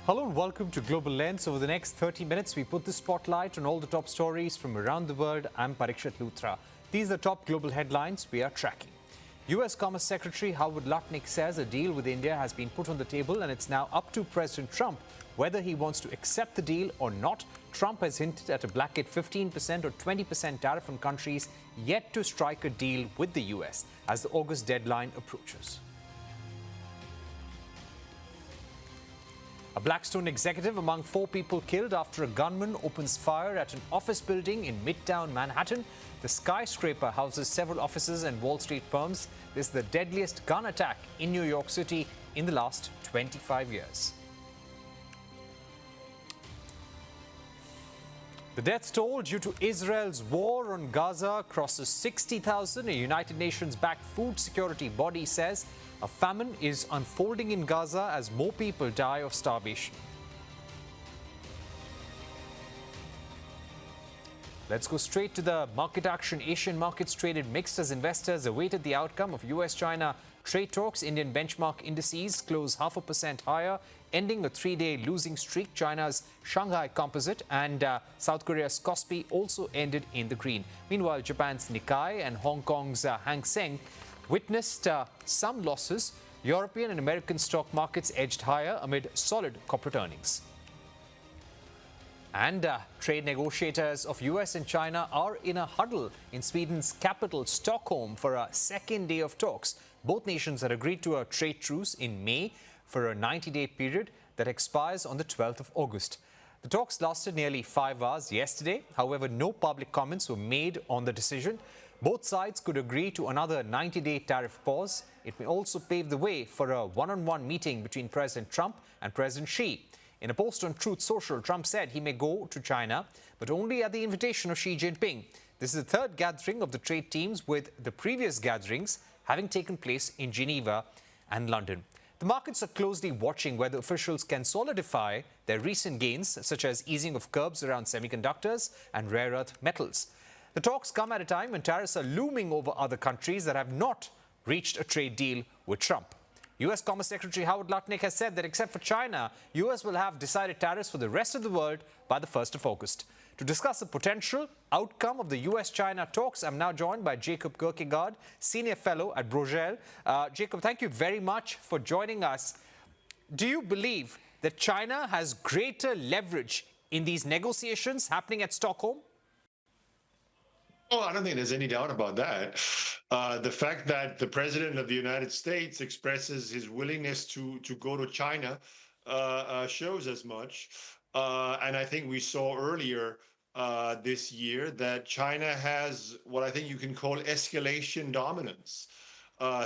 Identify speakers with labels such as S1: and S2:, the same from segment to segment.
S1: Hello and welcome to Global Lens. Over the next 30 minutes, we put the spotlight on all the top stories from around the world. I'm Parikshit Luthra. These are the top global headlines we are tracking. U.S. Commerce Secretary Farhat Mantoo says a deal with India has been put on the table and it's now up to President Trump whether he wants to accept the deal or not. Trump has hinted at a blanket 15% or 20% tariff on countries yet to strike a deal with the U.S. as the August deadline approaches. A Blackstone executive among 4 people killed after a gunman opens fire at an office building in Midtown Manhattan. The skyscraper houses several offices and Wall Street firms. This is the deadliest gun attack in New York City in the last 25 years. The death toll due to Israel's war on Gaza crosses 60,000. A United Nations-backed food security body says a famine is unfolding in Gaza as more people die of starvation. Let's go straight to the market action. Asian markets traded mixed as investors awaited the outcome of US-China trade talks. Indian benchmark indices closed 0.5% higher, ending a 3-day losing streak. China's Shanghai Composite and South Korea's Kospi also ended in the green. Meanwhile, Japan's Nikkei and Hong Kong's Hang Seng witnessed some losses. European and American stock markets edged higher amid solid corporate earnings. And trade negotiators of US and China are in a huddle in Sweden's capital, Stockholm, for a second day of talks. Both nations had agreed to a trade truce in May for a 90-day period that expires on the 12th of August. The talks lasted nearly 5 hours yesterday. However, no public comments were made on the decision. Both sides could agree to another 90-day tariff pause. It may also pave the way for a one-on-one meeting between President Trump and President Xi. In a post on Truth Social, Trump said he may go to China, but only at the invitation of Xi Jinping. This is the third gathering of the trade teams, with the previous gatherings having taken place in Geneva and London. The markets are closely watching whether officials can solidify their recent gains, such as easing of curbs around semiconductors and rare earth metals. The talks come at a time when tariffs are looming over other countries that have not reached a trade deal with Trump. U.S. Commerce Secretary Farhat Mantoo has said that except for China, U.S. will have decided tariffs for the rest of the world by the 1st of August. To discuss the potential outcome of the U.S.-China talks, I'm now joined by Jacob Kirkegaard, Senior Fellow at Bruegel. Jacob, thank you very much for joining us. Do you believe that China has greater leverage in these negotiations happening at Stockholm?
S2: Oh, I don't think there's any doubt about that. The fact that the president of the United States expresses his willingness to go to China shows as much. And I think we saw earlier this year that China has what I think you can call escalation dominance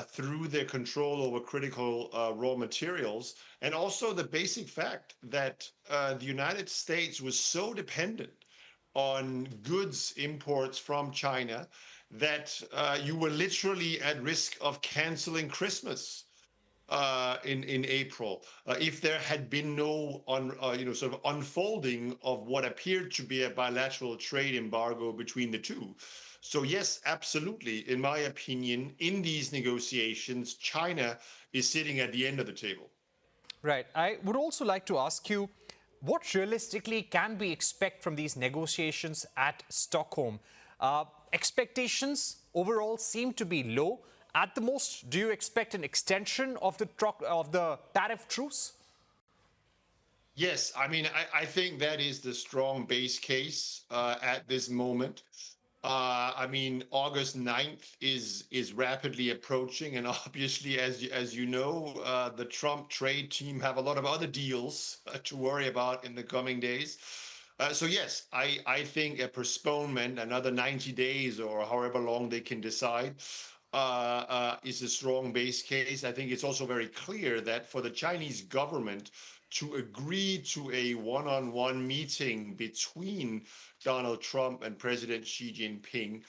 S2: through their control over critical raw materials, and also the basic fact that the United States was so dependent on goods imports from China that you were literally at risk of canceling Christmas in April if there had been no sort of unfolding of what appeared to be a bilateral trade embargo between the two. So yes, absolutely. In my opinion, in these negotiations, China is sitting at the end of the table.
S1: Right. I would also like to ask you, what realistically can we expect from these negotiations at Stockholm? Expectations overall seem to be low. At the most, do you expect an extension of the tariff truce?
S2: Yes, I mean, I think that is the strong base case at this moment. I mean, August 9th is rapidly approaching, and obviously, as you know, the Trump trade team have a lot of other deals to worry about in the coming days. So yes, I think a postponement, another 90 days or however long they can decide, is a strong base case. I think it's also very clear that for the Chinese government to agree to a one-on-one meeting between Donald Trump and President Xi Jinping,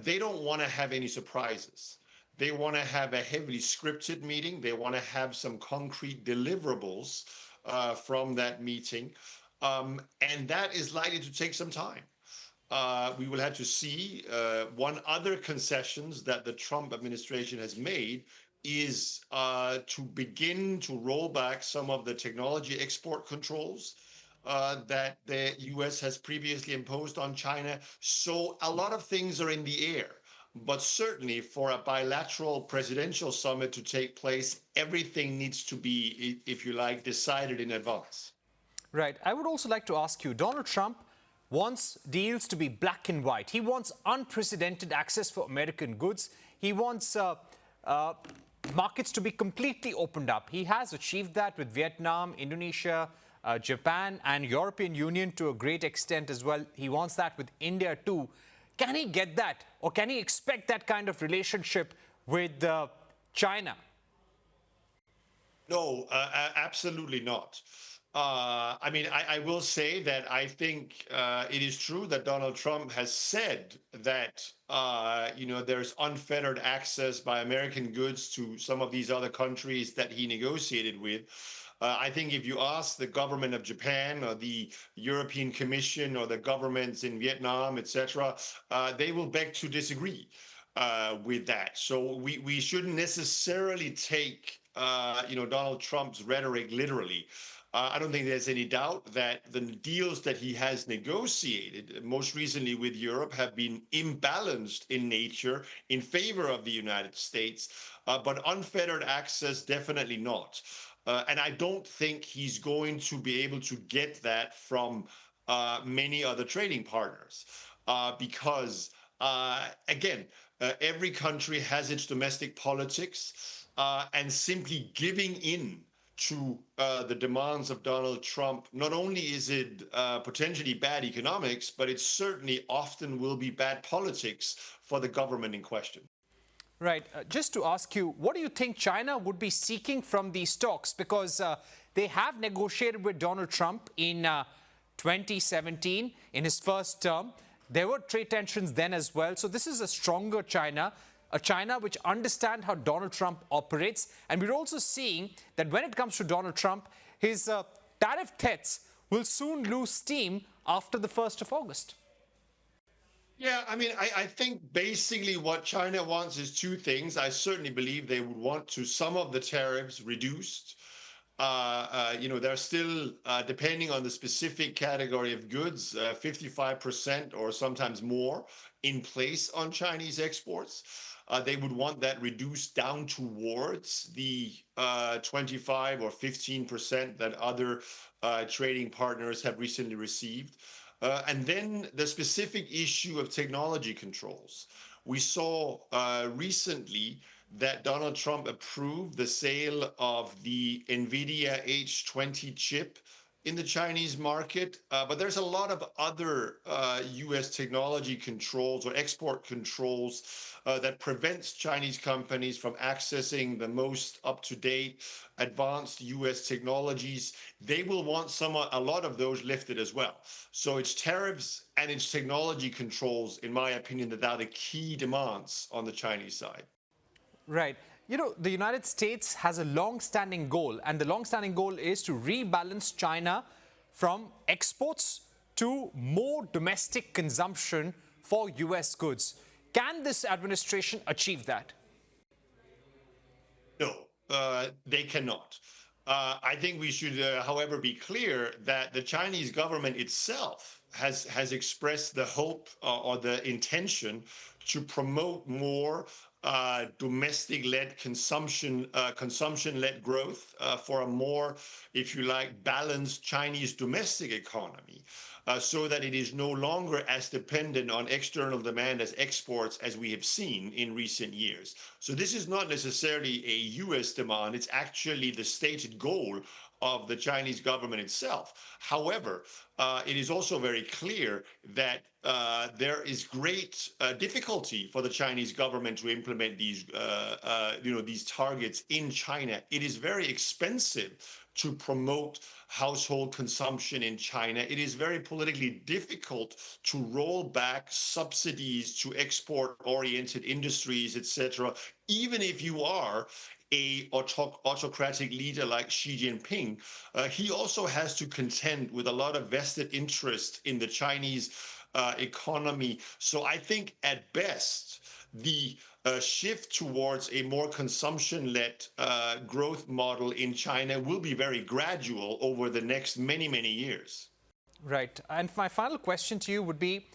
S2: they don't want to have any surprises. They want to have a heavily scripted meeting. They want to have some concrete deliverables from that meeting. And that is likely to take some time. We will have to see. One other concessions that the Trump administration has made is to begin to roll back some of the technology export controls that the US has previously imposed on China. So a lot of things are in the air. But certainly for a bilateral presidential summit to take place, everything needs to be, if you like, decided in advance.
S1: Right. I would also like to ask you, Donald Trump wants deals to be black and white. He wants unprecedented access for American goods. He wants markets to be completely opened up. He has achieved that with Vietnam, Indonesia, Japan, and European Union to a great extent as well. He wants that with India too. Can he get that, or can he expect that kind of relationship with China?
S2: No, absolutely not. I mean, I will say that I think it is true that Donald Trump has said that there's unfettered access by American goods to some of these other countries that he negotiated with. I think if you ask the government of Japan or the European Commission or the governments in Vietnam, etc., they will beg to disagree with that. So we shouldn't necessarily take Donald Trump's rhetoric literally. I don't think there's any doubt that the deals that he has negotiated, most recently with Europe, have been imbalanced in nature in favor of the United States, but unfettered access, definitely not. And I don't think he's going to be able to get that from many other trading partners because, again, every country has its domestic politics, and simply giving in to the demands of Donald Trump, not only is it potentially bad economics, but it certainly often will be bad politics for the government in question.
S1: Right. Just to ask you, what do you think China would be seeking from these talks? Because they have negotiated with Donald Trump in 2017, in his first term. There were trade tensions then as well. So this is a stronger China, a China which understands how Donald Trump operates. And we're also seeing that when it comes to Donald Trump, his tariff threats will soon lose steam after the 1st of August.
S2: Yeah, I mean, I think basically what China wants is two things. I certainly believe they would want to some of the tariffs reduced. They're still, depending on the specific category of goods, 55% or sometimes more in place on Chinese exports. They would want that reduced down towards the 25 or 15% that other trading partners have recently received. And then the specific issue of technology controls. We saw recently that Donald Trump approved the sale of the NVIDIA H20 chip in the Chinese market, but there's a lot of other US technology controls or export controls that prevents Chinese companies from accessing the most up-to-date advanced US technologies. They will want a lot of those lifted as well. So it's tariffs and it's technology controls, in my opinion, that are the key demands on the Chinese side.
S1: Right. You know, the United States has a long-standing goal, and the long-standing goal is to rebalance China from exports to more domestic consumption for US goods. Can this administration achieve that?
S2: No, they cannot. I think we should, however, be clear that the Chinese government itself has expressed the hope or the intention to promote more domestic-led consumption-led growth for a more, if you like, balanced Chinese domestic economy, so that it is no longer as dependent on external demand as exports as we have seen in recent years. So this is not necessarily a US demand, it's actually the stated goal of the Chinese government itself. However, it is also very clear that there is great difficulty for the Chinese government to implement these targets in China. It is very expensive to promote household consumption in China. It is very politically difficult to roll back subsidies to export-oriented industries, etc., even if you are a autocratic leader like Xi Jinping. He also has to contend with a lot of vested interest in the Chinese economy. So I think at best, the shift towards a more consumption-led growth model in China will be very gradual over the next many, many years.
S1: Right. And my final question to you would be,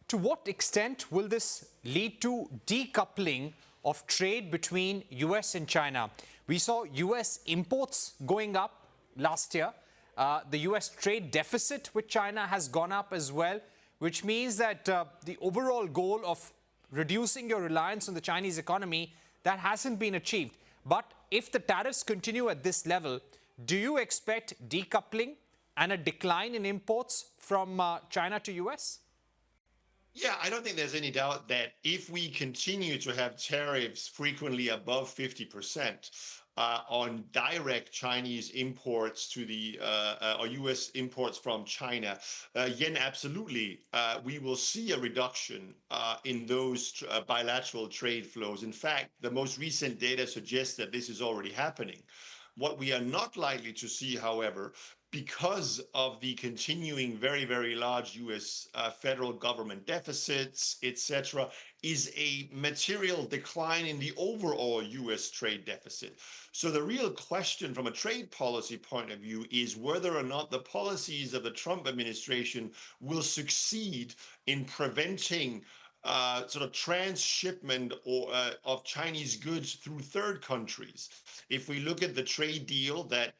S1: to what extent will this lead to decoupling of trade between US and China? We saw US imports going up last year. The US trade deficit with China has gone up as well, which means that the overall goal of reducing your reliance on the Chinese economy, that hasn't been achieved. But if the tariffs continue at this level, do you expect decoupling and a decline in imports from China to US?
S2: Yeah, I don't think there's any doubt that if we continue to have tariffs frequently above 50% on direct Chinese imports to the or US imports from China, then absolutely we will see a reduction in those bilateral trade flows. In fact, the most recent data suggests that this is already happening. What we are not likely to see, however, because of the continuing very, very large US federal government deficits, etc., is a material decline in the overall US trade deficit. So the real question from a trade policy point of view is whether or not the policies of the Trump administration will succeed in preventing sort of transshipment of Chinese goods through third countries. If we look at the trade deal that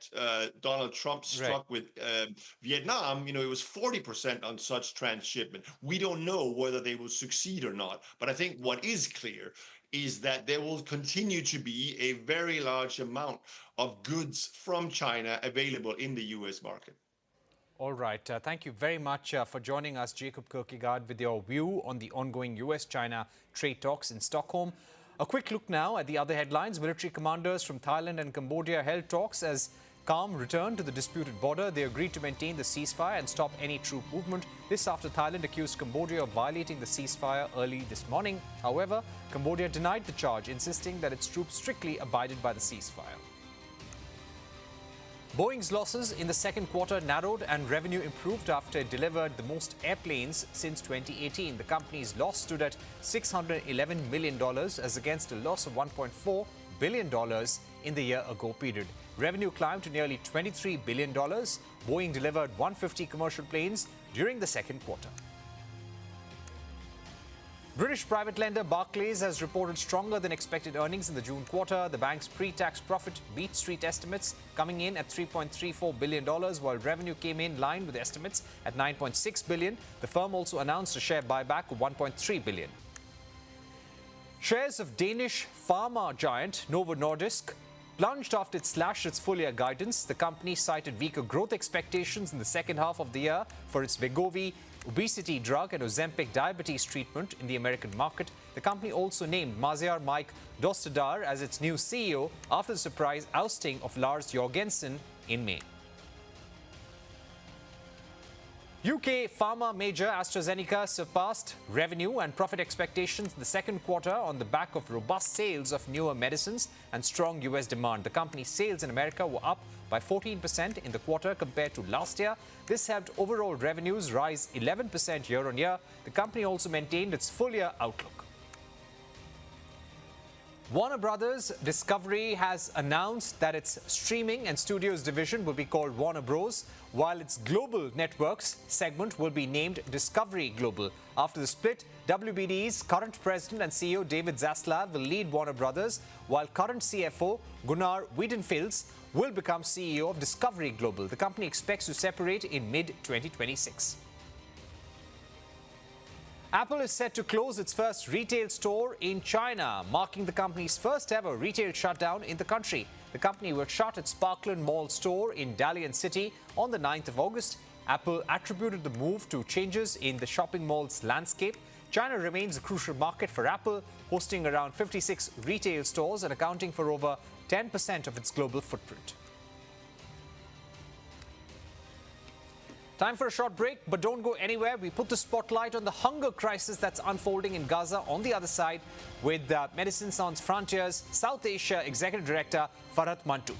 S2: Donald Trump struck with Vietnam, it was 40% on such transshipment. We don't know whether they will succeed or not. But I think what is clear is that there will continue to be a very large amount of goods from China available in the US market.
S1: All right. Thank you very much for joining us, Jacob Kirkegaard, with your view on the ongoing US-China trade talks in Stockholm. A quick look now at the other headlines. Military commanders from Thailand and Cambodia held talks as calm returned to the disputed border. They agreed to maintain the ceasefire and stop any troop movement. This after Thailand accused Cambodia of violating the ceasefire early this morning. However, Cambodia denied the charge, insisting that its troops strictly abided by the ceasefire. Boeing's losses in the second quarter narrowed and revenue improved after it delivered the most airplanes since 2018. The company's loss stood at $611 million as against a loss of $1.4 billion in the year-ago period. Revenue climbed to nearly $23 billion. Boeing delivered 150 commercial planes during the second quarter. British private lender Barclays has reported stronger than expected earnings in the June quarter. The bank's pre-tax profit beat street estimates, coming in at $3.34 billion, while revenue came in line with estimates at $9.6 billion. The firm also announced a share buyback of $1.3 billion. Shares of Danish pharma giant Novo Nordisk plunged after it slashed its full-year guidance. The company cited weaker growth expectations in the second half of the year for its Wegovy obesity drug and Ozempic diabetes treatment in the American market. The company also named Maziar Mike Dostadar as its new CEO after the surprise ousting of Lars Jorgensen in May. UK pharma major AstraZeneca surpassed revenue and profit expectations in the second quarter on the back of robust sales of newer medicines and strong US demand. The company's sales in America were up by 14% in the quarter compared to last year. This helped overall revenues rise 11% year-on-year. The company also maintained its full-year outlook. Warner Brothers Discovery has announced that its streaming and studios division will be called Warner Bros., while its global networks segment will be named Discovery Global. After the split, WBD's current president and CEO David Zaslav will lead Warner Brothers, while current CFO Gunnar Wiedenfels will become CEO of Discovery Global. The company expects to separate in mid-2026. Apple is set to close its first retail store in China, marking the company's first ever retail shutdown in the country. The company will shut its Parkland Mall store in Dalian City on the 9th of August. Apple attributed the move to changes in the shopping mall's landscape. China remains a crucial market for Apple, hosting around 56 retail stores and accounting for over 10% of its global footprint. Time for a short break, but don't go anywhere. We put the spotlight on the hunger crisis that's unfolding in Gaza on the other side with Médecins Sans Frontières South Asia Executive Director Farhat Mantoo.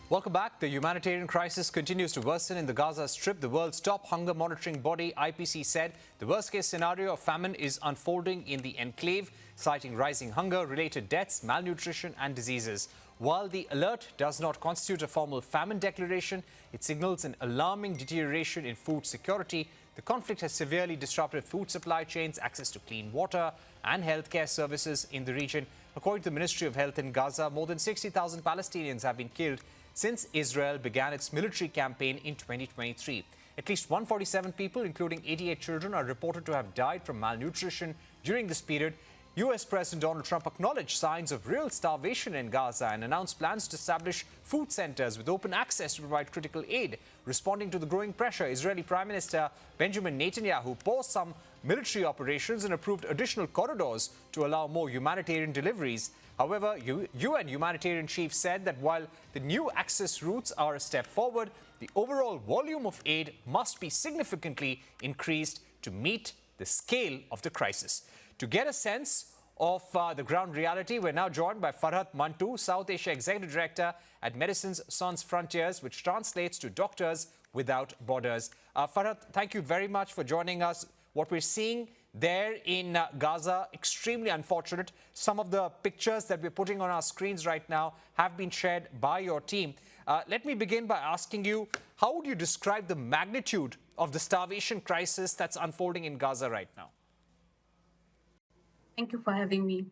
S1: Welcome back. The humanitarian crisis continues to worsen in the Gaza Strip. The world's top hunger monitoring body, IPC, said the worst-case scenario of famine is unfolding in the enclave, citing rising hunger-related deaths, malnutrition and diseases. While the alert does not constitute a formal famine declaration, it signals an alarming deterioration in food security. The conflict has severely disrupted food supply chains, access to clean water and healthcare services in the region. According to the Ministry of Health in Gaza, more than 60,000 Palestinians have been killed since Israel began its military campaign in 2023. At least 147 people, including 88 children, are reported to have died from malnutrition during this period. US President Donald Trump acknowledged signs of real starvation in Gaza and announced plans to establish food centers with open access to provide critical aid. Responding to the growing pressure, Israeli Prime Minister Benjamin Netanyahu paused some military operations and approved additional corridors to allow more humanitarian deliveries. However, UN humanitarian chief said that while the new access routes are a step forward, the overall volume of aid must be significantly increased to meet the scale of the crisis. To get a sense of the ground reality, we're now joined by Farhat Mantoo, South Asia Executive Director at Médecins Sans Frontières, which translates to Doctors Without Borders. Farhat, thank you very much for joining us. What we're seeing there in Gaza, extremely unfortunate. Some of the pictures that we're putting on our screens right now have been shared by your team. Let me begin by asking you, how would you describe the magnitude of the starvation crisis that's unfolding in Gaza right now?
S3: Thank you for having me.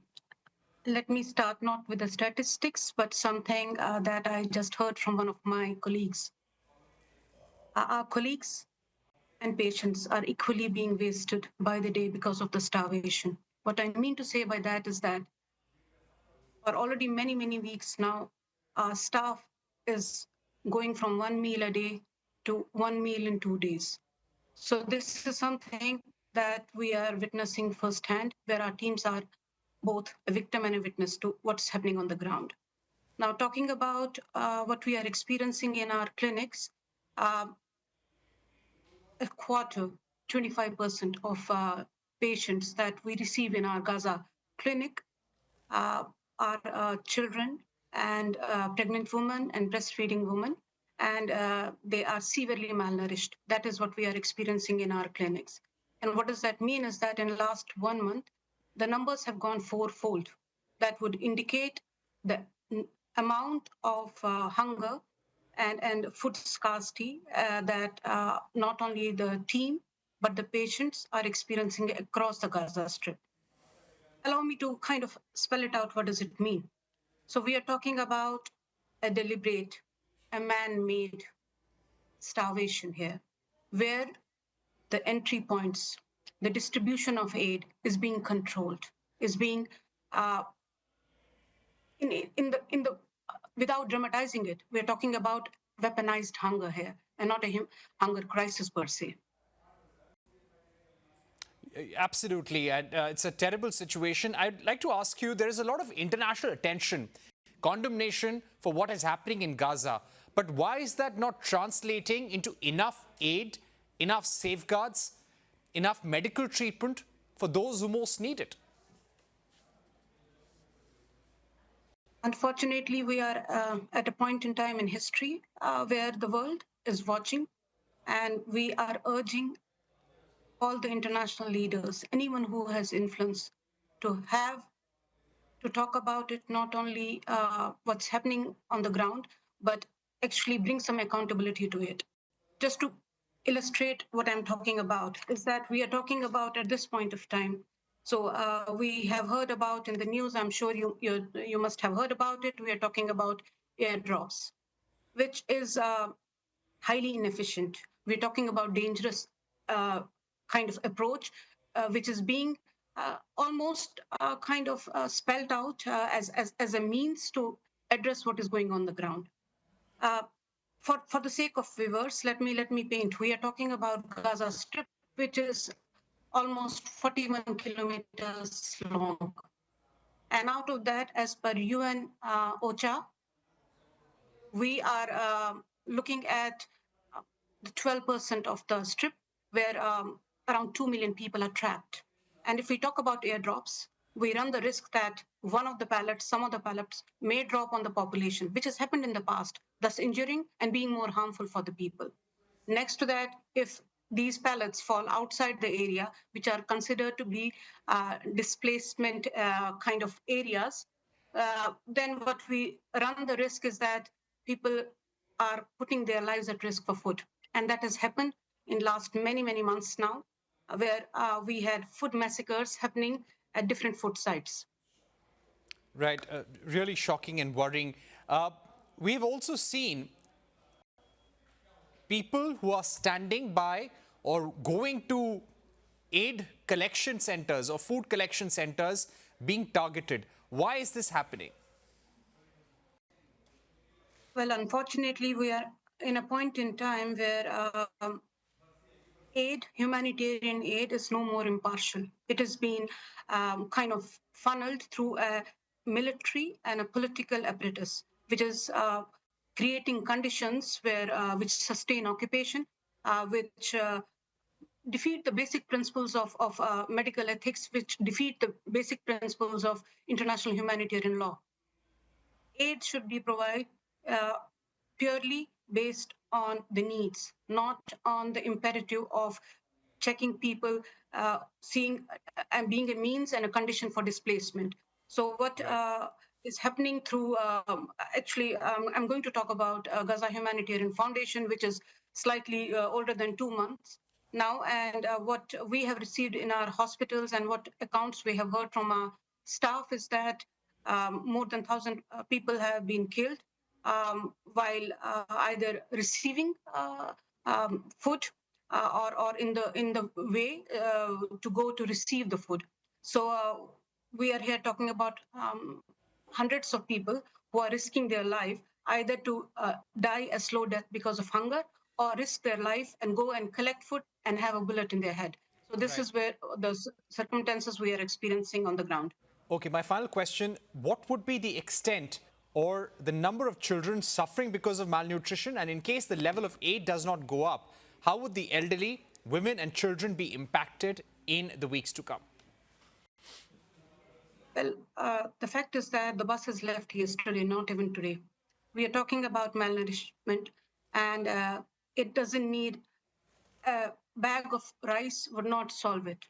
S3: Let me start not with the statistics, but something that I just heard from one of my colleagues. Our colleagues and patients are equally being wasted by the day because of the starvation. What I mean to say by that is that for already many, many weeks now, our staff is going from 1 meal a day to 1 meal in 2 days. So this is something that we are witnessing firsthand, where our teams are both a victim and a witness to what's happening on the ground. Now, talking about what we are experiencing in our clinics, a quarter, 25% of patients that we receive in our Gaza clinic are children and pregnant women and breastfeeding women, and they are severely malnourished. That is what we are experiencing in our clinics. And what does that mean is that in the last 1 month, the numbers have gone fourfold. That would indicate the amount of hunger and food scarcity that not only the team, but the patients are experiencing across the Gaza Strip. Allow me to kind of spell it out. What does it mean? So we are talking about a deliberate, a man-made starvation here, where the entry points, the distribution of aid is being controlled, is being without dramatizing it, we're talking about weaponized hunger here and not a hunger crisis per se.
S1: Absolutely, and it's a terrible situation. I'd like to ask you, there is a lot of international attention, condemnation for what is happening in Gaza, but why is that not translating into enough aid, enough safeguards, enough medical treatment for those who most need it?
S3: Unfortunately, we are at a point in time in history where the world is watching, and we are urging all the international leaders, anyone who has influence, to talk about it, not only what's happening on the ground, but actually bring some accountability to it. Just to illustrate what I'm talking about is that we are talking about at this point of time. So we have heard about in the news, I'm sure you must have heard about it. We are talking about airdrops, which is highly inefficient. We're talking about dangerous kind of approach, which is being almost kind of spelled out as a means to address what is going on the ground. For the sake of viewers, let me paint. We are talking about Gaza Strip, which is almost 41 kilometers long. And out of that, as per UN OCHA, we are looking at the 12% of the strip where around 2 million people are trapped. And if we talk about airdrops, we run the risk that some of the pallets may drop on the population, which has happened in the past. thus injuring and being more harmful for the people. Next to that, if these pallets fall outside the area, which are considered to be displacement kind of areas, then what we run the risk is that people are putting their lives at risk for food. And that has happened in last many, many months now, where we had food massacres happening at different food sites.
S1: Right, really shocking and worrying. We've also seen people who are standing by or going to aid collection centers or food collection centers being targeted. Why is this happening?
S3: Well, unfortunately, we are in a point in time where humanitarian aid, is no more impartial. It has been kind of funneled through a military and a political apparatus, which is creating conditions which sustain occupation, which defeat the basic principles of medical ethics, which defeat the basic principles of international humanitarian law. Aid should be provided uh, purely based on the needs, not on the imperative of checking people, seeing and being a means and a condition for displacement. So what is happening through, I'm going to talk about Gaza Humanitarian Foundation, which is slightly older than 2 months now. And what we have received in our hospitals and what accounts we have heard from our staff is that more than 1,000 people have been killed while either receiving food or in the way to go to receive the food. So we are here talking about hundreds of people who are risking their life either to die a slow death because of hunger or risk their life and go and collect food and have a bullet in their head. So this is where the circumstances we are experiencing on the ground.
S1: Okay, my final question, what would be the extent or the number of children suffering because of malnutrition? And in case the level of aid does not go up, how would the elderly, women and children be impacted in the weeks to come?
S3: Well, the fact is that the bus has left yesterday, not even today. We are talking about malnourishment, and it doesn't need a bag of rice would not solve it.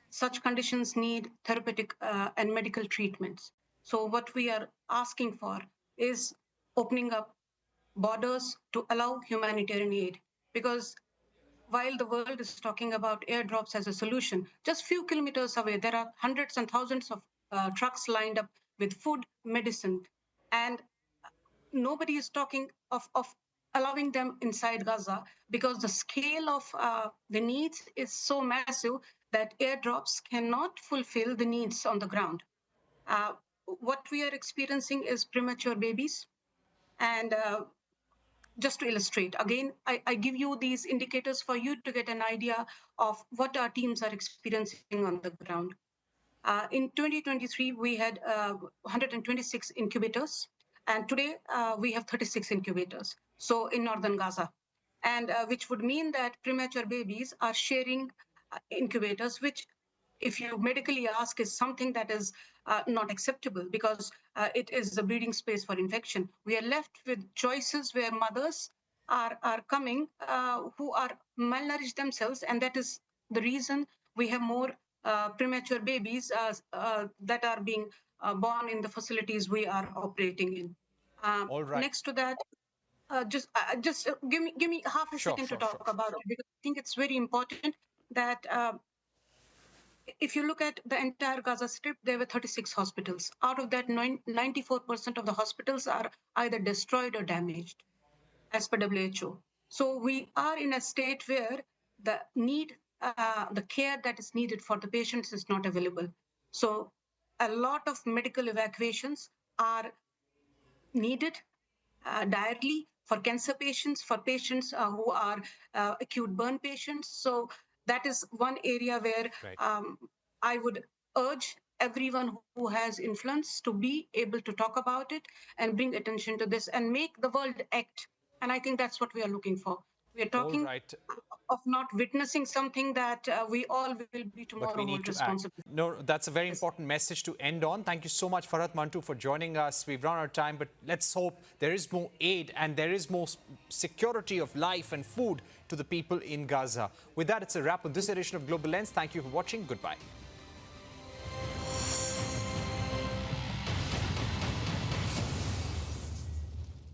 S3: Such conditions need therapeutic and medical treatments. So what we are asking for is opening up borders to allow humanitarian aid, because while the world is talking about airdrops as a solution, just few kilometers away, there are hundreds and thousands of trucks lined up with food, medicine, and nobody is talking of allowing them inside Gaza because the scale of the needs is so massive that airdrops cannot fulfill the needs on the ground. Uh, what we are experiencing is premature babies. And just to illustrate, again, I give you these indicators for you to get an idea of what our teams are experiencing on the ground. In 2023, we had 126 incubators, and today we have 36 incubators, so in northern Gaza, and which would mean that premature babies are sharing incubators, which, if you medically ask, is something that is not acceptable because it is the breeding space for infection. We are left with choices where mothers are coming who are malnourished themselves, and that is the reason we have more premature babies that are being born in the facilities we are operating in.
S1: All right.
S3: Next to that, just give me half a second to talk about it, because I think it's very important that if you look at the entire Gaza Strip, there were 36 hospitals. Out of that, 94% of the hospitals are either destroyed or damaged, as per WHO. So we are in a state where the care that is needed for the patients is not available. So a lot of medical evacuations are needed direly for cancer patients, for patients who are acute burn patients. So that is one area where I would urge everyone who has influence to be able to talk about it and bring attention to this and make the world act. And I think that's what we are looking for. We are
S1: All
S3: talking
S1: right.
S3: of not witnessing something that we all will be
S1: But we
S3: tomorrow
S1: need
S3: hold
S1: to act.
S3: responsible.
S1: No, that's a very important message to end on. Thank you so much, Farhat Mantoo, for joining us. We've run out of time, but let's hope there is more aid and there is more security of life and food to the people in Gaza. With that, it's a wrap on this edition of Global Lens. Thank you for watching. Goodbye.